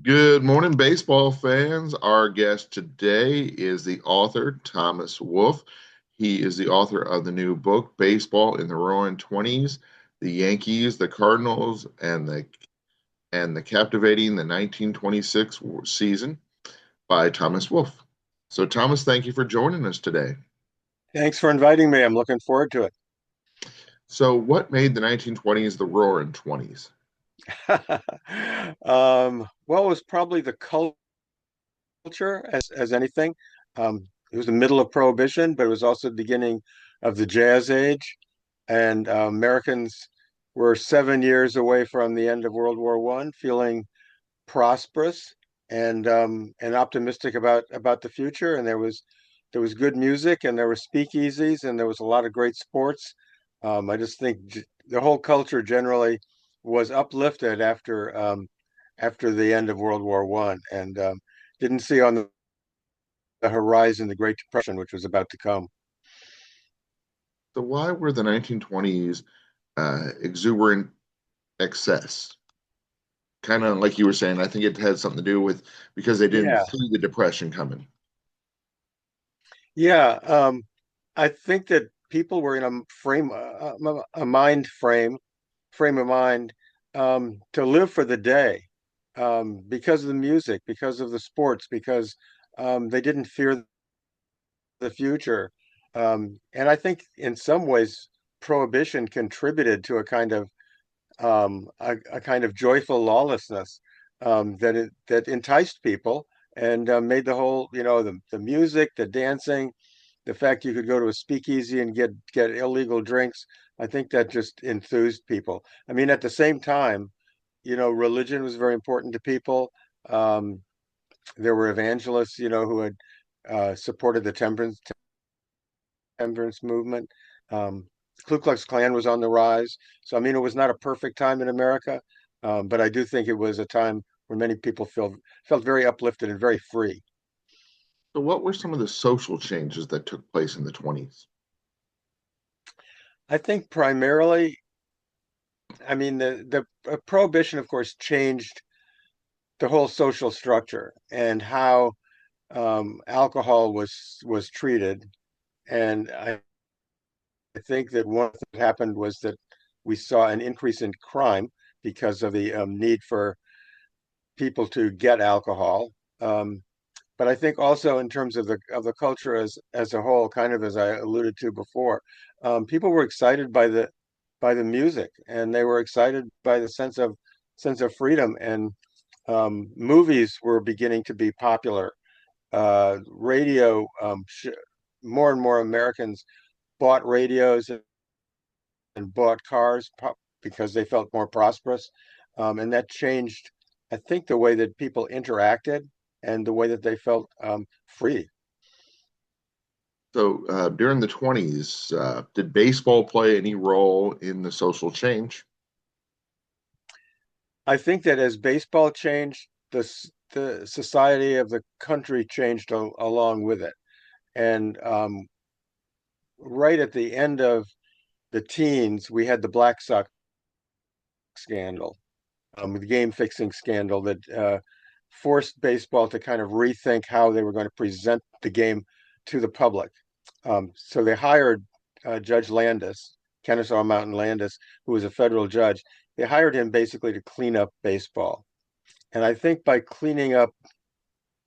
Good morning, baseball fans. Our guest today is the author, Thomas Wolfe. He is the author of the new book, Baseball in the Roaring Twenties, the Yankees, the Cardinals, and the captivating the 1926 season by Thomas Wolfe. So, Thomas, thank you for joining us today. Thanks for inviting me. I'm looking forward to it. So, what made the 1920s the Roaring Twenties? Well, it was probably the culture as anything. It was the middle of Prohibition, but it was also the beginning of the Jazz Age, and Americans were 7 years away from the end of World War One, feeling prosperous and optimistic about the future. And there was good music, and there were speakeasies, and there was a lot of great sports. I just think the whole culture generally was uplifted after the end of World War One, and didn't see on the horizon the Great Depression, which was about to come. So, why were the 1920s exuberant excess? Kind of like you were saying, I think it had something to do with because they didn't Yeah, see the depression coming. yeah. I think that people were in a mind frame of mind to live for the day, because of the music, because of the sports, because they didn't fear the future. And I think in some ways, prohibition contributed to a kind of joyful lawlessness, that enticed people and made the whole, the music, the dancing, the fact you could go to a speakeasy and get illegal drinks. I think that just enthused people. I mean, at the same time, religion was very important to people. Um, there were evangelists, who had supported the temperance movement. Um, Ku Klux Klan was on the rise. So, I mean, it was not a perfect time in America, but I do think it was a time where many people felt very uplifted and very free. So, what were some of the social changes that took place in the 20s? I think primarily, I mean, the prohibition, of course, changed the whole social structure and how alcohol was treated. And I think that one thing that happened was that we saw an increase in crime because of the need for people to get alcohol. Um, but I think also in terms of the culture as a whole, kind of as I alluded to before, people were excited by the music, and they were excited by the sense of freedom. And movies were beginning to be popular. Radio, more and more Americans bought radios and bought cars because they felt more prosperous. And that changed, I think, the way that people interacted and the way that they felt free. So, during the 20s, did baseball play any role in the social change? I think that as baseball changed, the society of the country changed along with it. And right at the end of the teens, we had the Black Sox scandal, the game fixing scandal that forced baseball to kind of rethink how they were going to present the game to the public. So they hired Judge Landis, Kennesaw Mountain Landis, who was a federal judge. They hired him basically to clean up baseball. And I think by cleaning up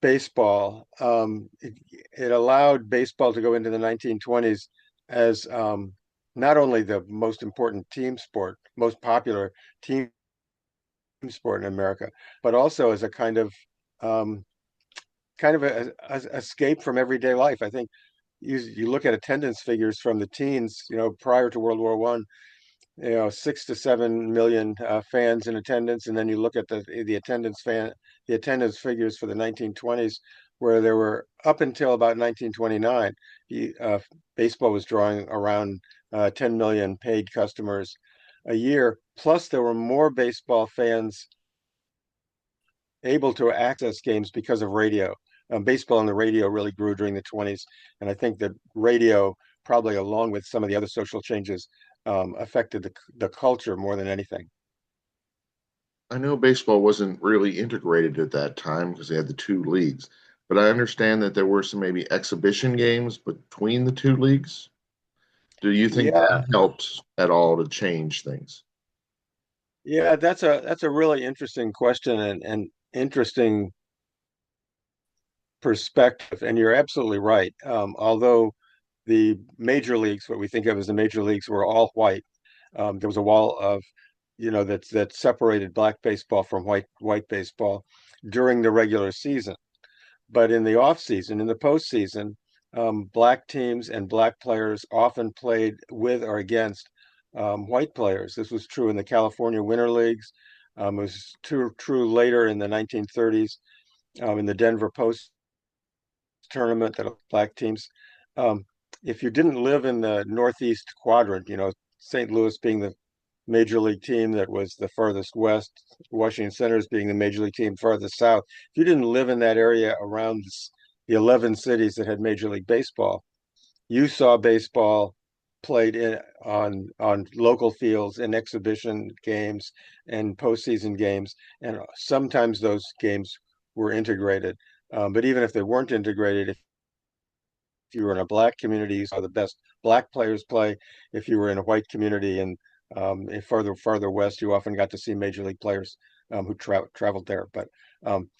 baseball, it allowed baseball to go into the 1920s as not only the most important team sport, most popular team sport in America, but also as a um, kind of a escape from everyday life. I think you look at attendance figures from the teens, prior to World War One, 6 to 7 million fans in attendance, and then you look at the attendance figures for the 1920s, where there were up until about 1929, baseball was drawing around 10 million paid customers a year. Plus, there were more baseball fans able to access games because of radio. Baseball and the radio really grew during the 20s, and I think that radio, probably along with some of the other social changes, affected the culture more than anything. I know baseball wasn't really integrated at that time because they had the two leagues, but I understand that there were some maybe exhibition games between the two leagues. Do you think Yeah, that helped at all to change things? yeah, that's a really interesting question and interesting perspective. And you're absolutely right. Although the major leagues, what we think of as the major leagues, were all white, there was a wall of, that separated black baseball from white baseball during the regular season. But in the off season, in the postseason, black teams and black players often played with or against white players. This was true in the California Winter Leagues. It was true later in the 1930s in the Denver Post tournament that black teams. Um, if you didn't live in the Northeast quadrant, St. Louis being the major league team that was the furthest west, Washington Senators being the major league team farthest south. If you didn't live in that area around the 11 cities that had Major League Baseball, you saw baseball played on local fields in exhibition games and postseason games, and sometimes those games were integrated. But even if they weren't integrated, if you were in a black community, you saw the best black players play. If you were in a white community and farther west, you often got to see major league players who traveled there. But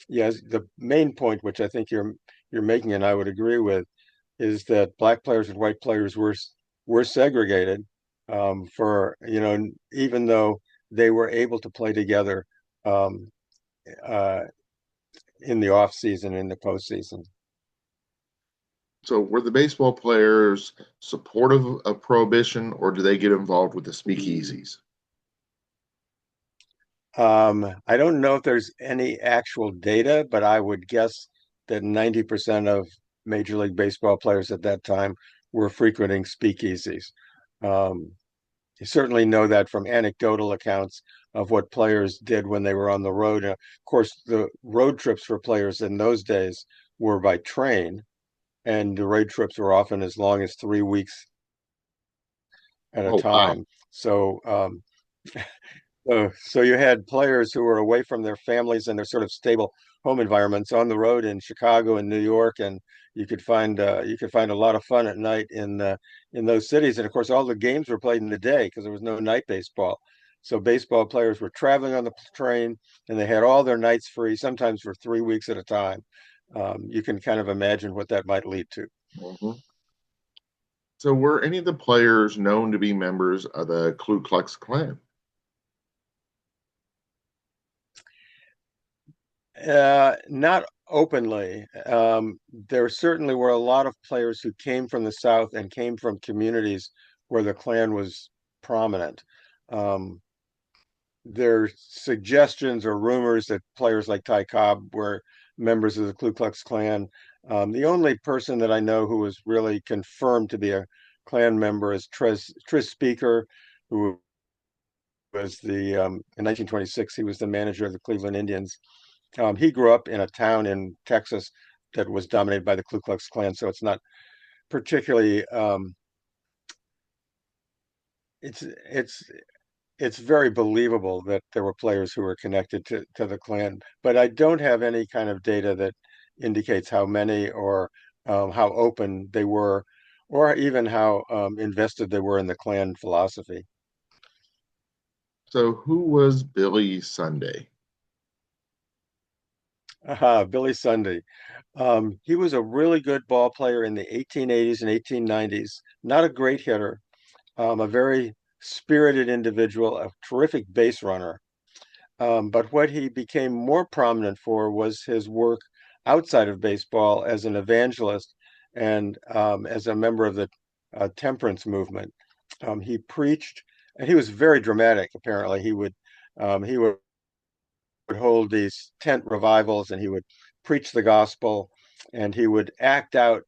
yes, the main point, which I think you're making, and I would agree with, is that black players and white players were segregated for even though they were able to play together um, uh, in the off season, in the postseason. So, were the baseball players supportive of prohibition, or do they get involved with the speakeasies? I don't know if there's any actual data, but I would guess that 90% of Major League Baseball players at that time were frequenting speakeasies. Um, you certainly know that from anecdotal accounts of what players did when they were on the road. Of course, the road trips for players in those days were by train, and the road trips were often as long as 3 weeks at a Oh, wow. time. So you had players who were away from their families and their sort of stable home environments on the road in Chicago and New York, and you could find a lot of fun at night in those cities. And of course, all the games were played in the day because there was no night baseball. So baseball players were traveling on the train, and they had all their nights free, sometimes for 3 weeks at a time. You can kind of imagine what that might lead to. Mhm. So, were any of the players known to be members of the Ku Klux Klan? Not openly. There certainly were a lot of players who came from the South and came from communities where the Klan was prominent. Um, there are suggestions or rumors that players like Ty Cobb were members of the Ku Klux Klan. The only person that I know who was really confirmed to be a Klan member is Tris Speaker, who was in 1926, he was the manager of the Cleveland Indians. He grew up in a town in Texas that was dominated by the Ku Klux Klan, so it's not particularly. It's it's very believable that there were players who were connected to the Klan, but I don't have any kind of data that indicates how many or how open they were, or even how invested they were in the Klan philosophy. So, who was Billy Sunday? Billy Sunday. He was a really good ball player in the 1880s and 1890s. Not a great hitter, a very spirited individual, a terrific base runner. But what he became more prominent for was his work outside of baseball as an evangelist and as a member of the temperance movement. He preached, and he was very dramatic. Apparently, he would hold these tent revivals, and he would preach the gospel, and he would act out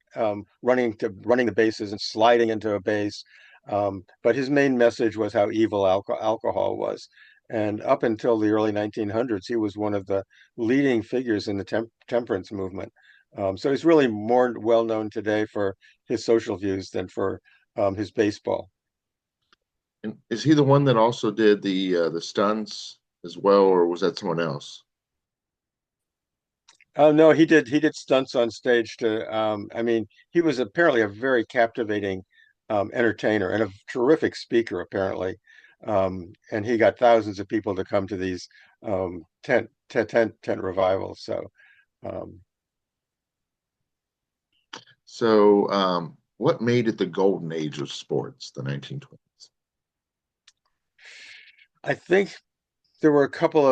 running the bases and sliding into a base. But his main message was how evil alcohol was. And up until the early 1900s, he was one of the leading figures in the temperance movement. So he's really more well known today for his social views than for his baseball. And is he the one that also did the stunts? as well, or was that someone else? Oh no, he did stunts on stage to I mean, he was apparently a very captivating entertainer and a terrific speaker apparently. And he got thousands of people to come to these tent revivals. So um, So, what made it the golden age of sports, the 1920s? I think there were a couple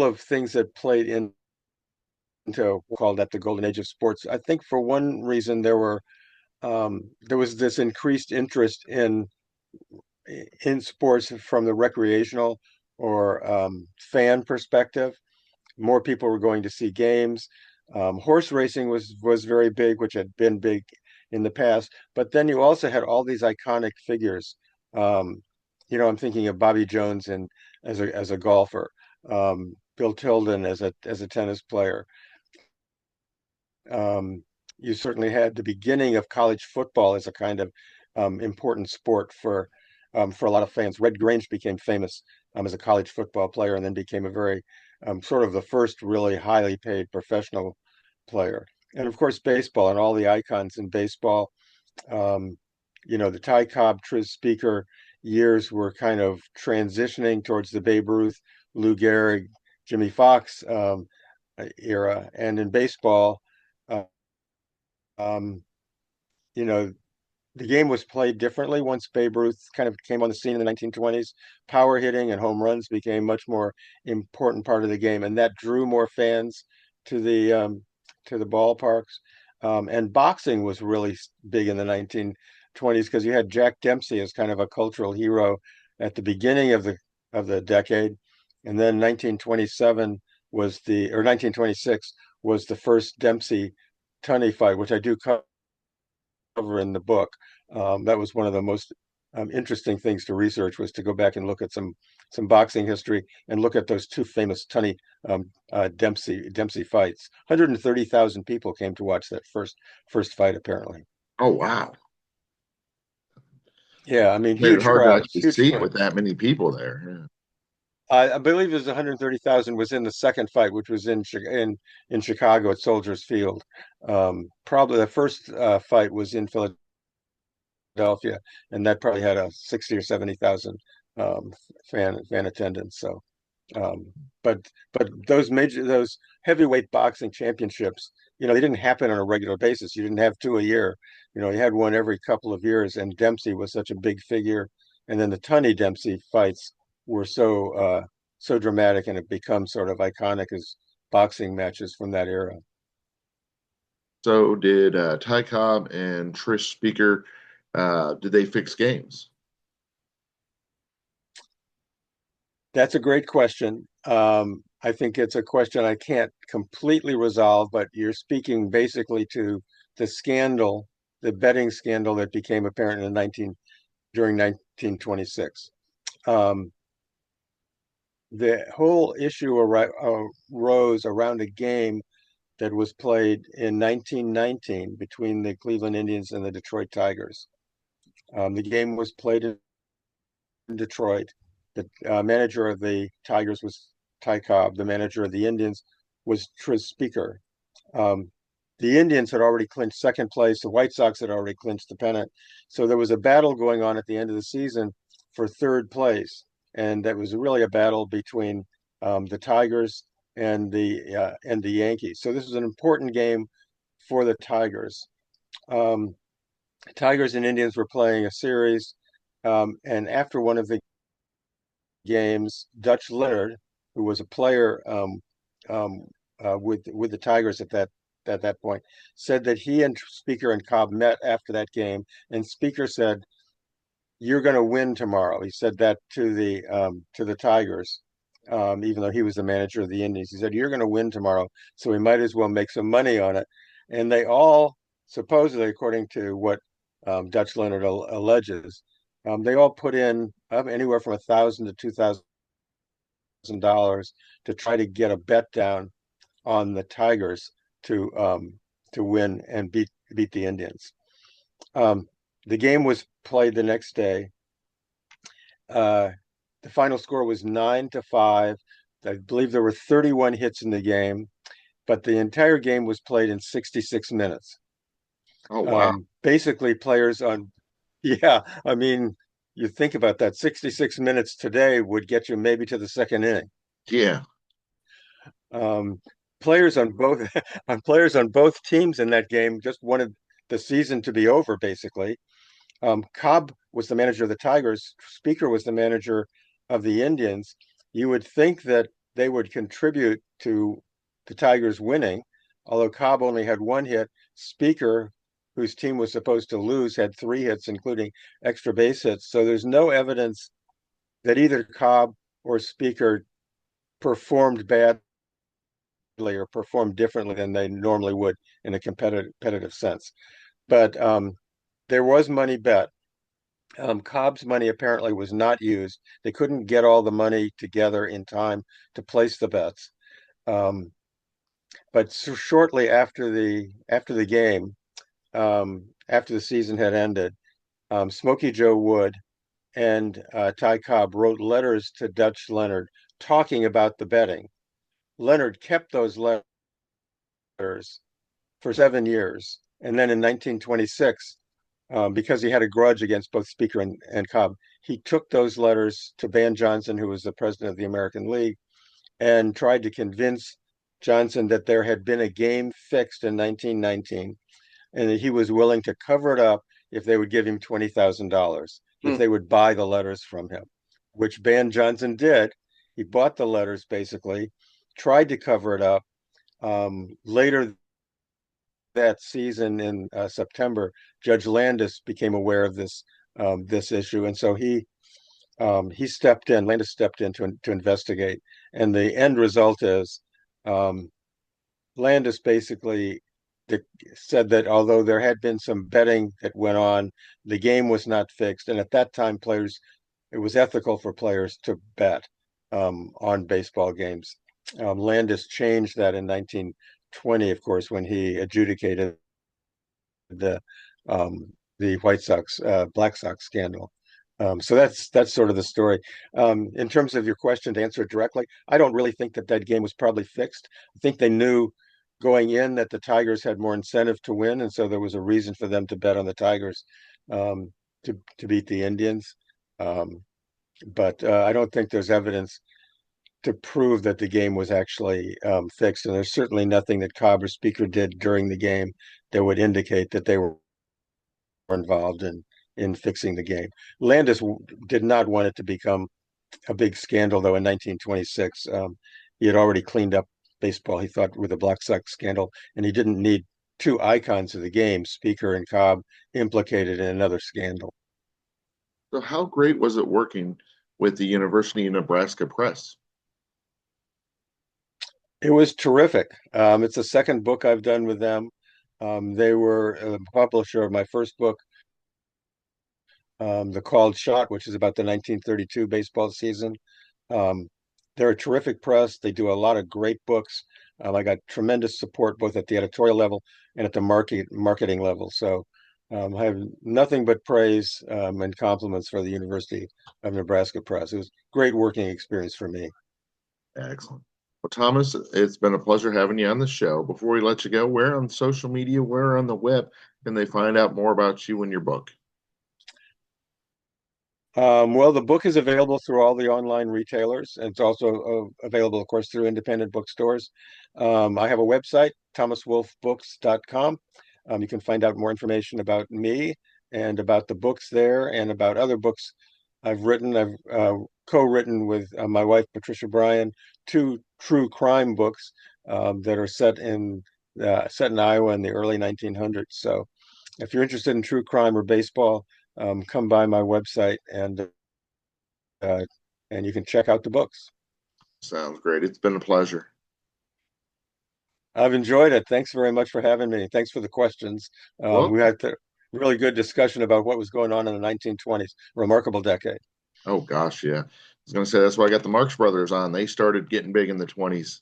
of things that played into we'll call that the golden age of sports. I think for one reason there was this increased interest in sports from the recreational or fan perspective. More people were going to see games. Horse racing was very big, which had been big in the past. But then you also had all these iconic figures. Um, I'm thinking of Bobby Jones and as a golfer, Bill Tilden as a tennis player. Um, you certainly had the beginning of college football as a kind of important sport for a lot of fans. Red Grange became famous as a college football player and then became a very sort of the first really highly paid professional player. And of course, baseball and all the icons in baseball. Um, the Ty Cobb, Tris Speaker years were kind of transitioning towards the Babe Ruth, Lou Gehrig, Jimmy Fox era. And in baseball, uh, um, you know, the game was played differently once Babe Ruth kind of came on the scene in the 1920s. Power hitting and home runs became much more important part of the game, and that drew more fans to the ballparks. And boxing was really big in the 1920s because you had Jack Dempsey as kind of a cultural hero at the beginning of the decade, and then 1927 was the or 1926 was the first Dempsey Tunney fight, which I do cover in the book. That was one of the most interesting things to research was to go back and look at some boxing history and look at those two famous Tunney Dempsey fights. 130,000 people came to watch that first fight, apparently. Oh, wow. Yeah, I mean, Made it huge hard to crowds, actually huge see it crowd. with that many people there. Yeah. I believe it was 130,000 was in the second fight, which was in Chicago at Soldiers Field. Probably the first fight was in Philadelphia, and that probably had a 60 or 70,000 um, fan attendance. So, um, but those heavyweight boxing championships, they didn't happen on a regular basis. You didn't have two a year. You had one every couple of years, and Dempsey was such a big figure. And then the Tunney Dempsey fights were so dramatic, and have become sort of iconic as boxing matches from that era. So, did Ty Cobb and Trish Speaker, did they fix games? That's a great question. I think it's a question I can't completely resolve, but you're speaking basically to the scandal, the betting scandal that became apparent during 1926. Um, the whole issue arose around a game that was played in 1919 between the Cleveland Indians and the Detroit Tigers. The game was played in Detroit. The manager of the Tigers was Ty Cobb. The manager of the Indians was Tris Speaker. Um, the Indians had already clinched second place. The White Sox had already clinched the pennant. So there was a battle going on at the end of the season for third place, and that was really a battle between the Tigers and the Yankees. So this was an important game for the Tigers. Um, Tigers and Indians were playing a series, and after one of the games, Dutch Leonard, who was a player um, with the Tigers at that point, said that he and Speaker and Cobb met after that game, and Speaker said, "You're going to win tomorrow." He said that to the Tigers, even though he was the manager of the Indians. He said, "You're going to win tomorrow, so we might as well make some money on it." And they all, supposedly, according to what Dutch Leonard alleges, they all put in anywhere from $1,000 to $2,000 to try to get a bet down on the Tigers to win and beat the Indians. Um, the game was played the next day. Uh, The final score was 9-5. I believe there were 31 hits in the game, but the entire game was played in 66 minutes. Oh, wow. Basically, players on, yeah, I mean, you think about that, 66 minutes today would get you maybe to the second inning. Yeah. Um, players on both players on both teams in that game just wanted the season to be over, basically. Cobb was the manager of the Tigers. Speaker was the manager of the Indians. You would think that they would contribute to the Tigers winning, although Cobb only had one hit. Speaker, whose team was supposed to lose, had three hits, including extra base hits. So there's no evidence that either Cobb or Speaker performed badly or performed differently than they normally would in a competitive sense. But there was money bet. Cobb's money apparently was not used. They couldn't get all the money together in time to place the bets. Um, but shortly after the game, after the season had ended, Smokey Joe Wood and Ty Cobb wrote letters to Dutch Leonard talking about the betting. Leonard kept those letters for 7 years, and then in 1926, because he had a grudge against both Speaker and Cobb, he took those letters to Van Johnson, who was the president of the American League, and tried to convince Johnson that there had been a game fixed in 1919 and that he was willing to cover it up if they would give him $20,000, if Hmm. they would buy the letters from him, which Van Johnson did. He bought the letters basically, tried to cover it up. Later that season in September, Judge Landis became aware of this issue, and so he stepped in. Landis stepped in to investigate, and the end result is um, Landis basically said that although there had been some betting that went on, the game was not fixed, and at that time, it was ethical for players to bet on baseball games. Landis changed that in 1920, of course, when he adjudicated the the White Sox Black Sox scandal. So that's sort of the story. In terms of your question, to answer it directly, I don't really think that game was probably fixed. I think they knew going in that the Tigers had more incentive to win, and so there was a reason for them to bet on the Tigers to beat the Indians. Um, but I don't think there's evidence to prove that the game was actually fixed, and there's certainly nothing that Cobb or Speaker did during the game that would indicate that they were involved in fixing the game. Landis did not want it to become a big scandal, though. In 1926, he had already cleaned up baseball, he thought, with the Black Sox scandal, and he didn't need two icons of the game, Speaker and Cobb, implicated in another scandal. So, how great was it working with the University of Nebraska Press? It was terrific. It's the second book I've done with them. They were a publisher of my first book, The Called Shot, which is about the 1932 baseball season. Um, they're a terrific press. They do a lot of great books. I got tremendous support both at the editorial level and at the marketing level. So I have nothing but praise and compliments for the University of Nebraska Press. It was a great working experience for me. Excellent. Well, Thomas, it's been a pleasure having you on the show. Before we let you go, where on social media, where on the web can they find out more about you and your book? Well, the book is available through all the online retailers. It's also available, of course, through independent bookstores. I have a website, thomaswolfbooks.com. You can find out more information about me and about the books there and about other books I've written. I've co-written with my wife, Patricia Bryan, two true crime books that are set in Iowa in the early 1900s. So if you're interested in true crime or baseball, come by my website uh, and you can check out the books. Sounds great. It's been a pleasure. I've enjoyed it. Thanks very much for having me. Thanks for the questions. Well, We had a really good discussion about what was going on in the 1920s. Remarkable decade. oh gosh, yeah. I was going to say that's why I got the Marx Brothers on. They started getting big in the 20s.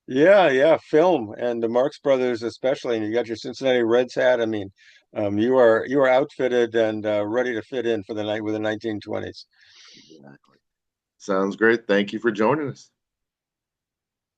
Yeah, yeah, film and the Marx Brothers especially, and you got your Cincinnati Reds hat. I mean, you are outfitted and ready to fit in for the night with the 1920s. Exactly. Sounds great. Thank you for joining us.